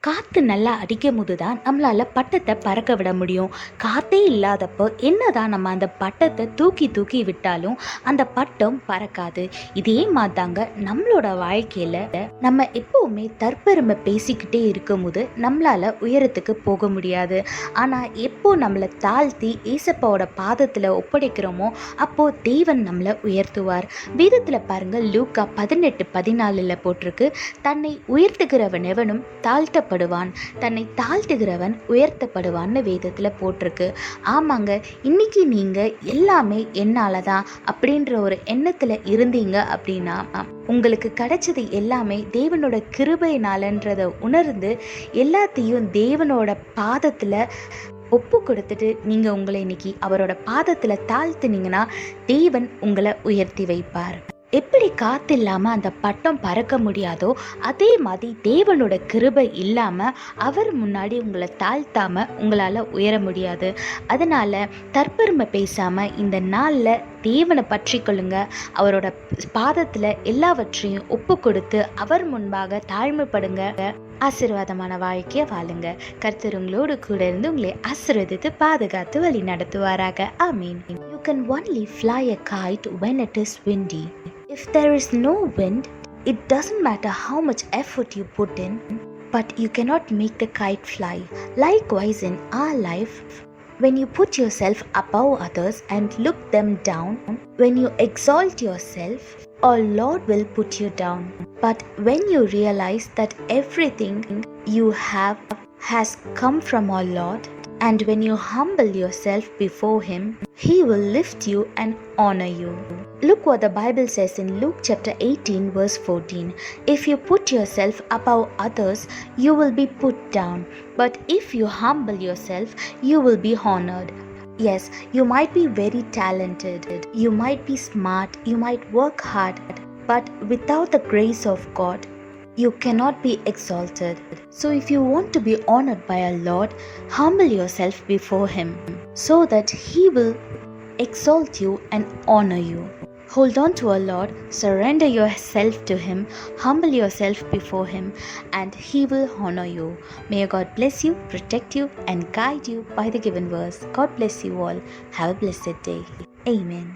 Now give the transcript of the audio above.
காற்று நல்லா அடிக்கும் போது தான் நம்மளால் பட்டத்தை பறக்க விட முடியும். காற்றே இல்லாதப்போ என்னதான் நம்ம அந்த பட்டத்தை தூக்கி தூக்கி விட்டாலும் அந்த பட்டம் பறக்காது. இதே மாதிரி தாங்க நம்மளோட வாழ்க்கையில் நம்ம எப்போவுமே தற்பெருமை பேசிக்கிட்டே இருக்கும்போது நம்மளால் உயரத்துக்கு போக முடியாது. ஆனால் எப்போ நம்மளை தாழ்த்தி ஏசப்பாவோட பாதத்தில் ஒப்படைக்கிறோமோ அப்போது தேவன் நம்மளை உயர்த்துவார். வேதத்தில் பாருங்கள், லூக்கா 18:14 போட்டிருக்கு, தன்னை உயர்த்துகிறவன் எவனும் தாழ்த்த தன்னை தாழ்த்துகிறவன் உயர்த்தப்படுவான்னு வேதத்துல போட்டிருக்கு. ஆமாங்க, இன்னைக்கு நீங்க எல்லாமே என்னால தான் அப்படின்ற ஒரு எண்ணத்துல இருந்தீங்க அப்படின்னா உங்களுக்கு கிடைச்சது எல்லாமே தேவனோட கிருபையினாலன்றதை உணர்ந்து எல்லாத்தையும் தேவனோட பாதத்துல ஒப்பு கொடுத்துட்டு நீங்கள் உங்களை இன்னைக்கு அவரோட பாதத்தில் தாழ்த்துனீங்கன்னா தேவன் உங்களை உயர்த்தி வைப்பார். எப்படி காற்று இல்லாமல் அந்த பட்டம் பறக்க முடியாதோ அதே மாதிரி தேவனோட கிருபை இல்லாமல் அவர் முன்னாடி உங்களை தாழ்த்தாமல் உங்களால் உயர முடியாது. அதனால் தற்பெருமை பேசாமல் இந்த நாளில் தேவனை பற்றி கொள்ளுங்க. அவரோட பாதத்தில் எல்லாவற்றையும் ஒப்பு கொடுத்து அவர் முன்பாக தாழ்மைப்படுங்க. ஆசீர்வாதமான வாழ்க்கையை வாழுங்க. கர்த்தர் உங்களோடு கூட இருந்து உங்களை ஆசீர்வதித்து பாதுகாத்து வழி நடத்துவாராக. ஆமீன். You can only fly a kite when it is windy. If there is no wind, it doesn't matter how much effort you put in, but you cannot make the kite fly. Likewise in our life, when you put yourself above others and look them down, when you exalt yourself, our Lord will put you down. But when you realize that everything you have has come from our Lord, and when you humble yourself before Him, He will lift you and honor you. Look what the Bible says in Luke chapter 18 verse 14. If you put yourself above others, you will be put down. But if you humble yourself, you will be honored. Yes, you might be very talented, you might be smart, you might work hard, but without the grace of God, you cannot be exalted. So if you want to be honored by our Lord, humble yourself before Him so that He will exalt you and honor you. Hold on to our Lord, surrender yourself to Him, humble yourself before Him, and He will honor you. May God bless you, protect you, and guide you by the given verse. God bless you all. Have a blessed day. Amen.